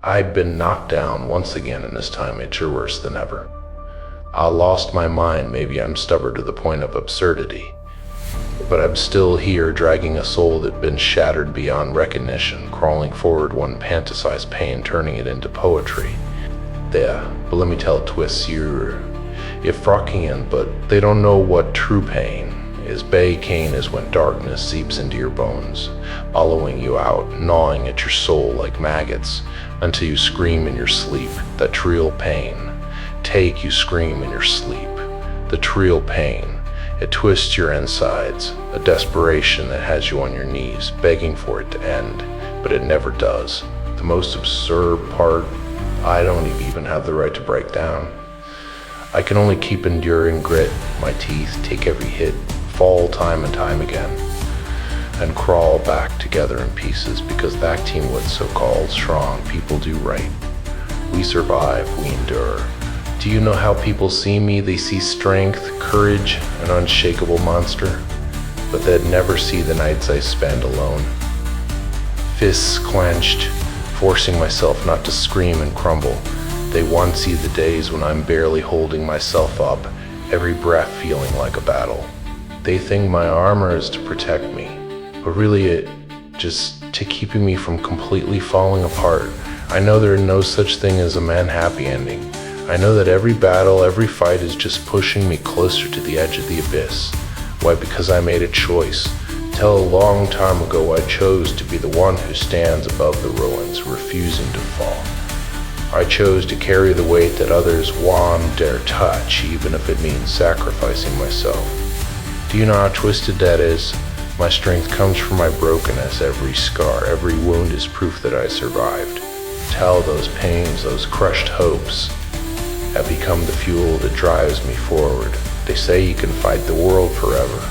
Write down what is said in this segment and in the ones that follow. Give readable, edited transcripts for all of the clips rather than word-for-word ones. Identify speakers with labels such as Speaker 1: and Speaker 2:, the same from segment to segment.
Speaker 1: I'd been knocked down once again, and this time it's worse than ever. I lost my mind, maybe I'm stubborn to the point of absurdity. But I'm still here, dragging a soul that'd been shattered beyond recognition, crawling forward one fantasized pain, turning it into poetry. There, but let me tell a twist, you're Frockian, but they don't know what true pain is. Bay cane is when darkness seeps into your bones, hollowing you out, gnawing at your soul like maggots, until you scream in your sleep. That real pain. Take you scream in your sleep. The real pain. It twists your insides, a desperation that has you on your knees, begging for it to end, but it never does. The most absurd part, I don't even have the right to break down. I can only keep enduring grit, my teeth take every hit, fall time and time again, and crawl back together in pieces, because that team with so-called strong people do right. We survive, we endure. Do you know how people see me? They see strength, courage, an unshakable monster, but they'd never see the nights I spend alone. Fists clenched, forcing myself not to scream and crumble. They once see the days when I'm barely holding myself up, every breath feeling like a battle. They think my armor is to protect me, but really it just to keeping me from completely falling apart. I know there is no such thing as a man-happy ending. I know that every battle, every fight is just pushing me closer to the edge of the abyss. Why? Because I made a choice. Till a long time ago, I chose to be the one who stands above the ruins, refusing to fall. I chose to carry the weight that others won't dare touch, even if it means sacrificing myself. Do you know how twisted that is? My strength comes from my brokenness. Every scar, every wound is proof that I survived. Tell those pains, those crushed hopes, have become the fuel that drives me forward. They say you can fight the world forever.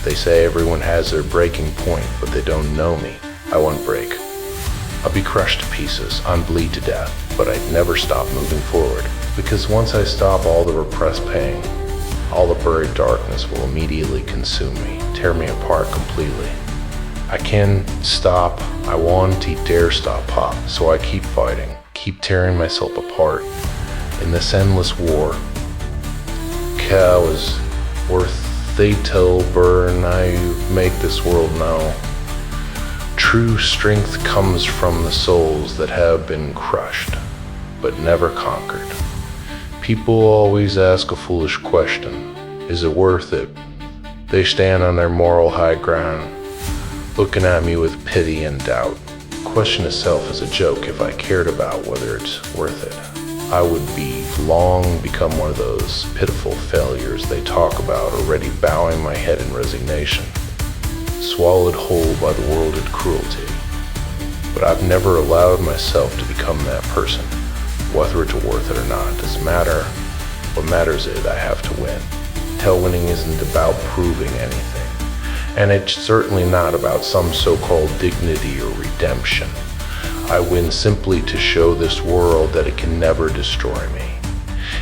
Speaker 1: They say everyone has their breaking point, but they don't know me. I won't break. I'll be crushed to pieces, I'll bleed to death, but I'd never stop moving forward. Because once I stop, all the repressed pain, all the buried darkness will immediately consume me, tear me apart completely. I can stop, I won't dare stop pop, so I keep fighting, keep tearing myself apart. In this endless war, cow is worth they tell burn, I make this world know. True strength comes from the souls that have been crushed, but never conquered. People always ask a foolish question, is it worth it? They stand on their moral high ground, looking at me with pity and doubt. The question itself is a joke. If I cared about whether it's worth it, I would be long become one of those pitiful failures they talk about, already bowing my head in resignation, swallowed whole by the worlded cruelty. But I've never allowed myself to become that person. Whether it's worth it or not doesn't matter. What matters is I have to win. Till winning isn't about proving anything. And it's certainly not about some so-called dignity or redemption. I win simply to show this world that it can never destroy me.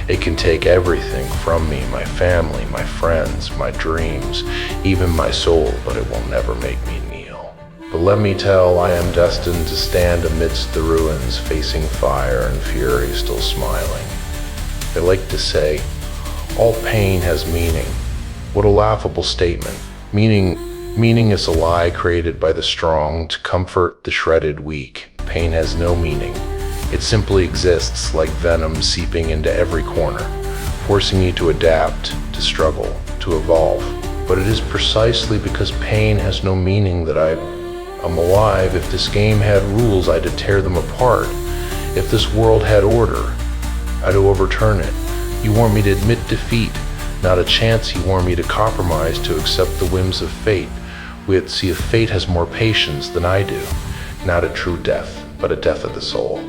Speaker 1: It can take everything from me, my family, my friends, my dreams, even my soul, but it will never make me kneel. But let me tell, I am destined to stand amidst the ruins, facing fire and fury, still smiling. They like to say, all pain has meaning. What a laughable statement. Meaning is a lie created by the strong to comfort the shredded weak. Pain has no meaning. It simply exists like venom seeping into every corner, forcing you to adapt, to struggle, to evolve. But it is precisely because pain has no meaning that I'm alive. If this game had rules, I'd tear them apart. If this world had order, I'd overturn it. You want me to admit defeat? Not a chance. You want me to compromise, to accept the whims of fate. We'd see if fate has more patience than I do. Not a true death, but a death of the soul.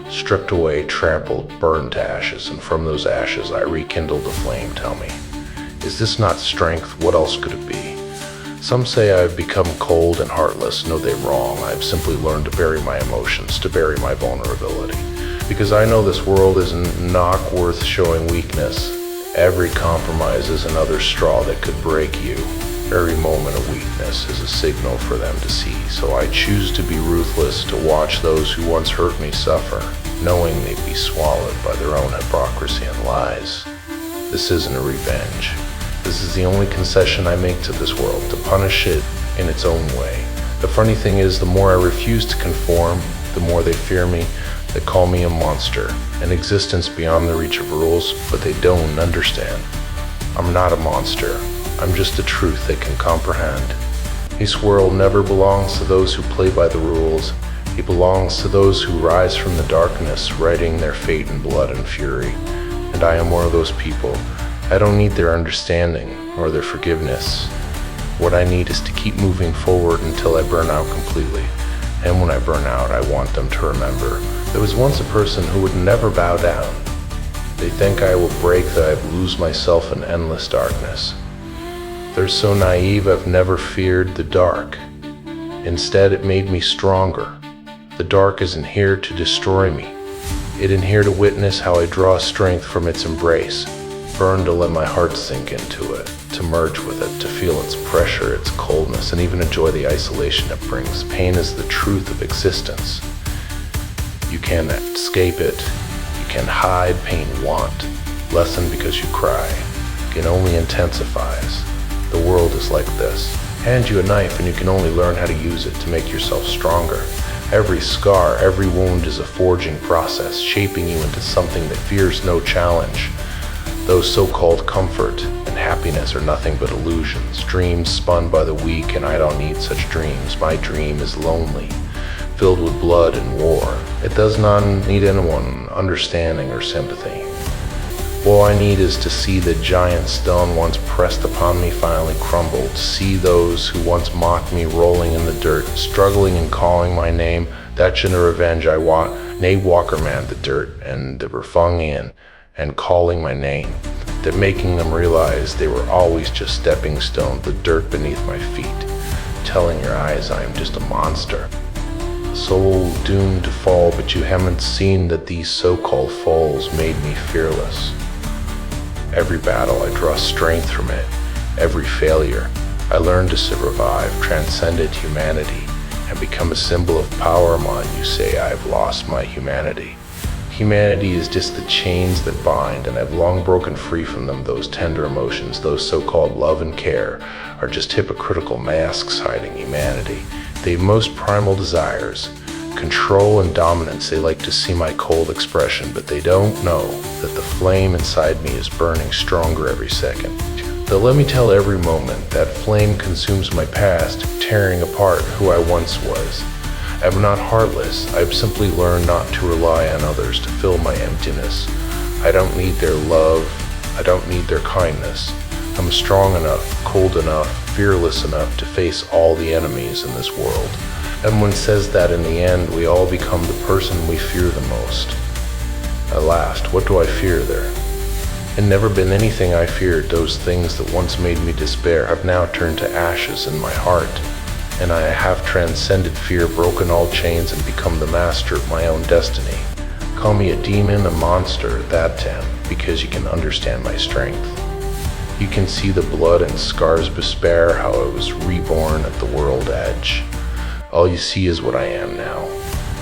Speaker 1: Stripped away, trampled, burned to ashes, and from those ashes I rekindled a flame. Tell me, is this not strength? What else could it be? Some say I've become cold and heartless. No, they're wrong. I've simply learned to bury my emotions, to bury my vulnerability. Because I know this world isn't not worth showing weakness. Every compromise is another straw that could break you. Every moment of weakness is a signal for them to see, so I choose to be ruthless, to watch those who once hurt me suffer, knowing they'd be swallowed by their own hypocrisy and lies. This isn't a revenge. This is the only concession I make to this world, to punish it in its own way. The funny thing is, the more I refuse to conform, the more they fear me. They call me a monster, an existence beyond the reach of rules, but they don't understand. I'm not a monster. I'm just a truth they can comprehend. This world never belongs to those who play by the rules. It belongs to those who rise from the darkness, writing their fate in blood and fury. And I am one of those people. I don't need their understanding or their forgiveness. What I need is to keep moving forward until I burn out completely. And when I burn out, I want them to remember there was once a person who would never bow down. They think I will break, that I lose myself in endless darkness. They're so naive. I've never feared the dark. Instead, it made me stronger. The dark isn't here to destroy me. It isn't here to witness how I draw strength from its embrace, burn to let my heart sink into it, to merge with it, to feel its pressure, its coldness, and even enjoy the isolation it brings. Pain is the truth of existence. You can't escape it. You can't hide. Pain won't lessen because you cry. It only intensifies. The world is like this. Hand you a knife and you can only learn how to use it to make yourself stronger. Every scar, every wound is a forging process, shaping you into something that fears no challenge. Those so-called comfort and happiness are nothing but illusions, dreams spun by the weak, and I don't need such dreams. My dream is lonely, filled with blood and war. It does not need anyone understanding or sympathy. All I need is to see the giant stone once pressed upon me finally crumble, to see those who once mocked me rolling in the dirt, struggling and calling my name. That's the revenge I want. Nay, Walkerman, the dirt, and they were flung in and calling my name, that making them realize they were always just stepping stones, the dirt beneath my feet, telling your eyes I am just a monster. A soul doomed to fall, but you haven't seen that these so-called falls made me fearless. Every battle, I draw strength from it. Every failure, I learned to survive, transcended humanity, and become a symbol of power. Among you say I have lost my humanity. Humanity is just the chains that bind, and I've long broken free from them. Those tender emotions, those so-called love and care, are just hypocritical masks hiding humanity. They've most primal desires, control and dominance. They like to see my cold expression, but they don't know that the flame inside me is burning stronger every second. They'll let me tell every moment that flame consumes my past, tearing apart who I once was. I'm not heartless. I've simply learned not to rely on others to fill my emptiness. I don't need their love. I don't need their kindness. I'm strong enough, cold enough, fearless enough to face all the enemies in this world. Everyone says that in the end, we all become the person we fear the most. I laughed. What do I fear there? It never been anything I feared. Those things that once made me despair have now turned to ashes in my heart. And I have transcended fear, broken all chains, and become the master of my own destiny. Call me a demon, a monster, that Tim, because you can understand my strength. You can see the blood and scars of despair, how I was reborn at the world edge. All you see is what I am now,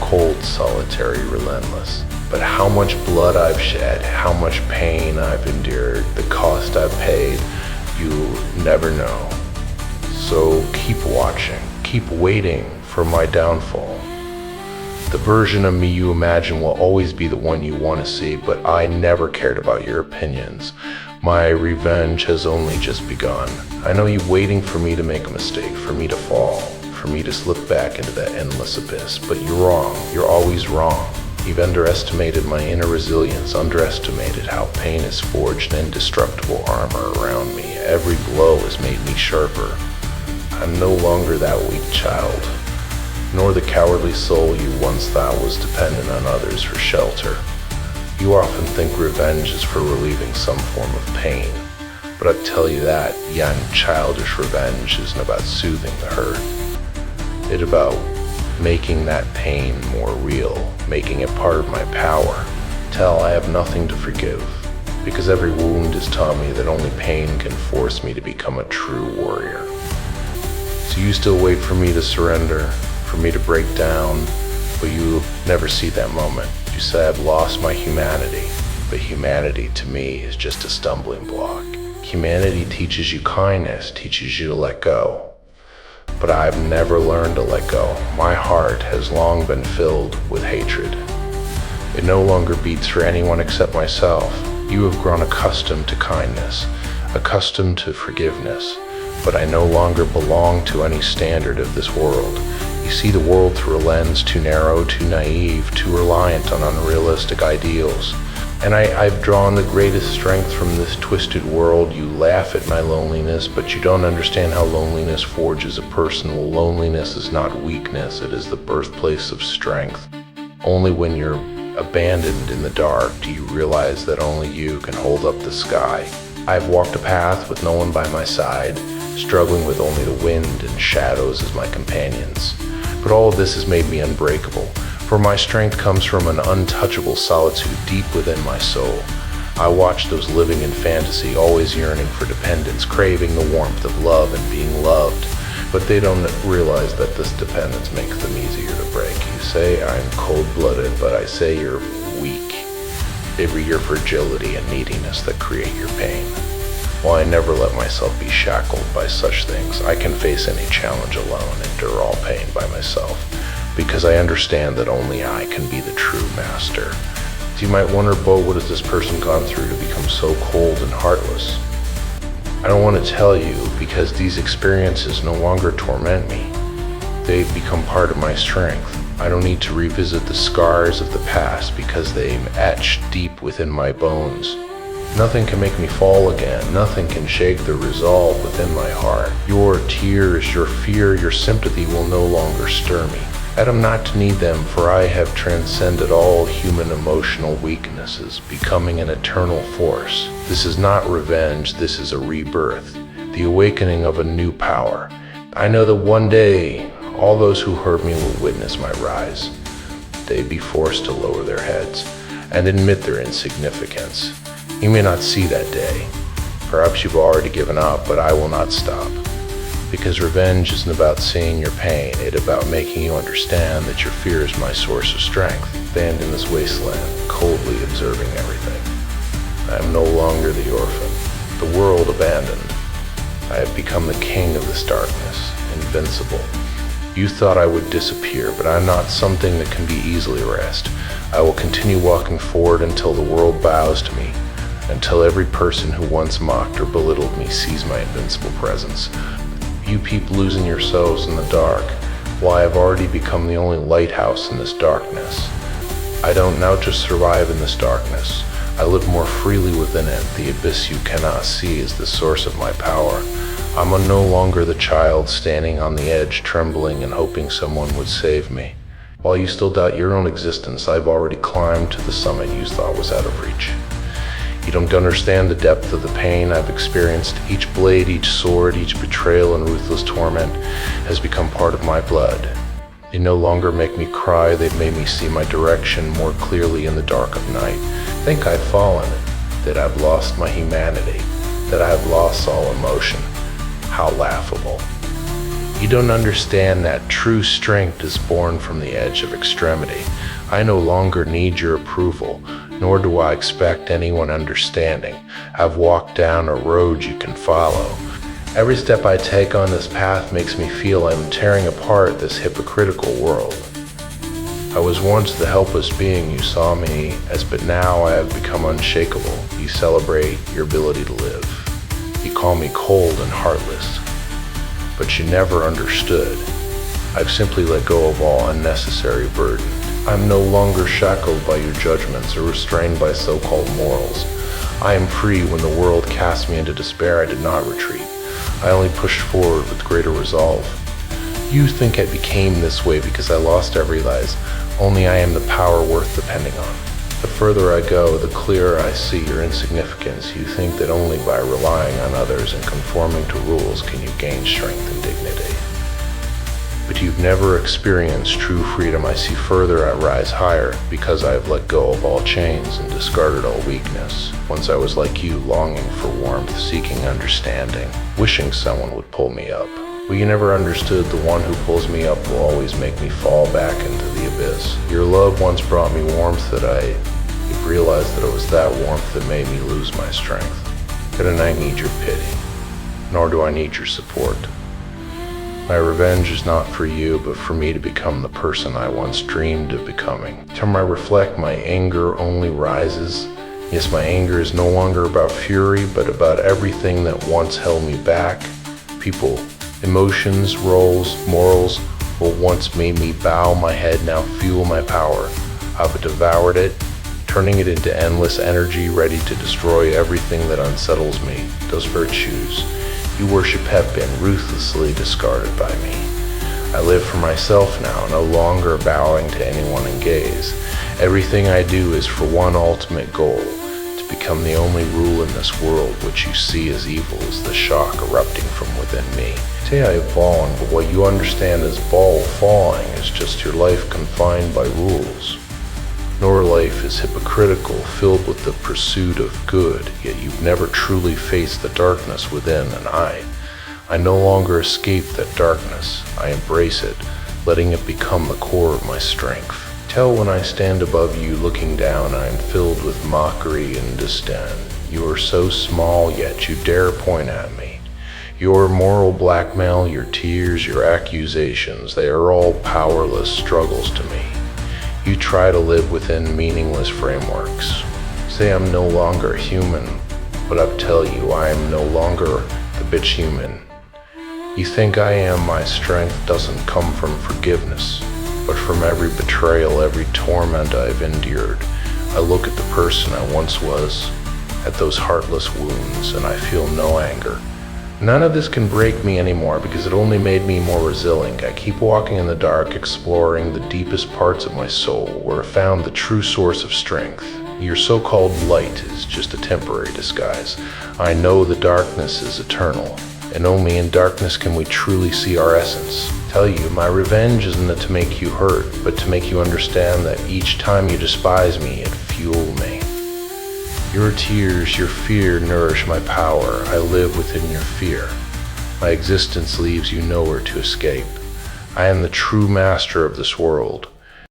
Speaker 1: cold, solitary, relentless. But how much blood I've shed, how much pain I've endured, the cost I've paid, you'll never know. So keep watching, keep waiting for my downfall. The version of me you imagine will always be the one you want to see, but I never cared about your opinions. My revenge has only just begun. I know you're waiting for me to make a mistake, for me to fall, for me to slip back into that endless abyss, but you're wrong. You're always wrong. You've underestimated my inner resilience, underestimated how pain has forged indestructible armor around me. Every blow has made me sharper. I'm no longer that weak child, nor the cowardly soul you once thought was dependent on others for shelter. You often think revenge is for relieving some form of pain, but I tell you that young childish revenge isn't about soothing the hurt. It's about making that pain more real, making it part of my power. Till I have nothing to forgive, because every wound has taught me that only pain can force me to become a true warrior. So you still wait for me to surrender, for me to break down, but you never see that moment. You say I've lost my humanity, but humanity to me is just a stumbling block. Humanity teaches you kindness, teaches you to let go. But I've never learned to let go. My heart has long been filled with hatred. It no longer beats for anyone except myself. You have grown accustomed to kindness, accustomed to forgiveness, but I no longer belong to any standard of this world. You see the world through a lens too narrow, too naive, too reliant on unrealistic ideals. And I've drawn the greatest strength from this twisted world. You laugh at my loneliness, but you don't understand how loneliness forges a person. Well, loneliness is not weakness, it is the birthplace of strength. Only when you're abandoned in the dark do you realize that only you can hold up the sky. I've walked a path with no one by my side, struggling with only the wind and shadows as my companions. But all of this has made me unbreakable. For my strength comes from an untouchable solitude deep within my soul. I watch those living in fantasy, always yearning for dependence, craving the warmth of love and being loved. But they don't realize that this dependence makes them easier to break. You say I'm cold-blooded, but I say you're weak. They be your fragility and neediness that create your pain. While I never let myself be shackled by such things, I can face any challenge alone, endure all pain by myself. Because I understand that only I can be the true master. So you might wonder, Bo, what has this person gone through to become so cold and heartless? I don't want to tell you because these experiences no longer torment me. They've become part of my strength. I don't need to revisit the scars of the past because they've etched deep within my bones. Nothing can make me fall again. Nothing can shake the resolve within my heart. Your tears, your fear, your sympathy will no longer stir me. I am not to need them, for I have transcended all human emotional weaknesses, becoming an eternal force. This is not revenge, this is a rebirth, the awakening of a new power. I know that one day, all those who heard me will witness my rise. They'd be forced to lower their heads and admit their insignificance. You may not see that day. Perhaps you've already given up, but I will not stop. Because revenge isn't about seeing your pain, it's about making you understand that your fear is my source of strength. Stand in this wasteland, coldly observing everything. I am no longer the orphan, the world abandoned. I have become the king of this darkness, invincible. You thought I would disappear, but I'm not something that can be easily erased. I will continue walking forward until the world bows to me, until every person who once mocked or belittled me sees my invincible presence. You keep losing yourselves in the dark, while I have already become the only lighthouse in this darkness. I don't now just survive in this darkness. I live more freely within it. The abyss you cannot see is the source of my power. I'm no longer the child standing on the edge, trembling and hoping someone would save me. While you still doubt your own existence, I've already climbed to the summit you thought was out of reach. You don't understand the depth of the pain I've experienced. Each blade, each sword, each betrayal and ruthless torment has become part of my blood. They no longer make me cry, they've made me see my direction more clearly in the dark of night. Think I've fallen, that I've lost my humanity, that I have lost all emotion. How laughable. You don't understand that true strength is born from the edge of extremity. I no longer need your approval, nor do I expect anyone understanding. I've walked down a road you can follow. Every step I take on this path makes me feel I'm tearing apart this hypocritical world. I was once the helpless being you saw me as, but now I have become unshakable. You celebrate your ability to live. You call me cold and heartless, but you never understood. I've simply let go of all unnecessary burden. I'm no longer shackled by your judgments or restrained by so-called morals. I am free. When the world cast me into despair, I did not retreat. I only pushed forward with greater resolve. You think I became this way because I lost every life. Only I am the power worth depending on. The further I go, the clearer I see your insignificance. You think that only by relying on others and conforming to rules can you gain strength and dignity. But you've never experienced true freedom. I see further, I rise higher, because I have let go of all chains and discarded all weakness. Once I was like you, longing for warmth, seeking understanding, wishing someone would pull me up. Well, you never understood the one who pulls me up will always make me fall back into the abyss. Your love once brought me warmth that I realized that it was that warmth that made me lose my strength. And I need your pity, nor do I need your support. My revenge is not for you, but for me to become the person I once dreamed of becoming. Every time I reflect, my anger only rises. Yes, my anger is no longer about fury, but about everything that once held me back. People, emotions, roles, morals, what once made me bow my head now fuel my power. I've devoured it, turning it into endless energy ready to destroy everything that unsettles me. Those virtues you worship have been ruthlessly discarded by me. I live for myself now, no longer bowing to anyone in gaze. Everything I do is for one ultimate goal, to become the only rule in this world which you see as evil as the shock erupting from within me. Say I have fallen, but what you understand as ball falling is just your life confined by rules. Your life is hypocritical, filled with the pursuit of good, yet you've never truly faced the darkness within, and I no longer escape that darkness. I embrace it, letting it become the core of my strength. Tell when I stand above you looking down, I am filled with mockery and disdain. You are so small, yet you dare point at me. Your moral blackmail, your tears, your accusations, they are all powerless struggles to me. You try to live within meaningless frameworks. Say I'm no longer human, but I tell you I am no longer the bitch human. You think I am, my strength doesn't come from forgiveness, but from every betrayal, every torment I've endured. I look at the person I once was, at those heartless wounds, and I feel no anger. None of this can break me anymore because it only made me more resilient. I keep walking in the dark, exploring the deepest parts of my soul, where I found the true source of strength. Your so-called light is just a temporary disguise. I know the darkness is eternal, and only in darkness can we truly see our essence. Tell you, my revenge isn't to make you hurt, but to make you understand that each time you despise me, it fuels me. Your tears, your fear nourish my power. I live within your fear. My existence leaves you nowhere to escape. I am the true master of this world.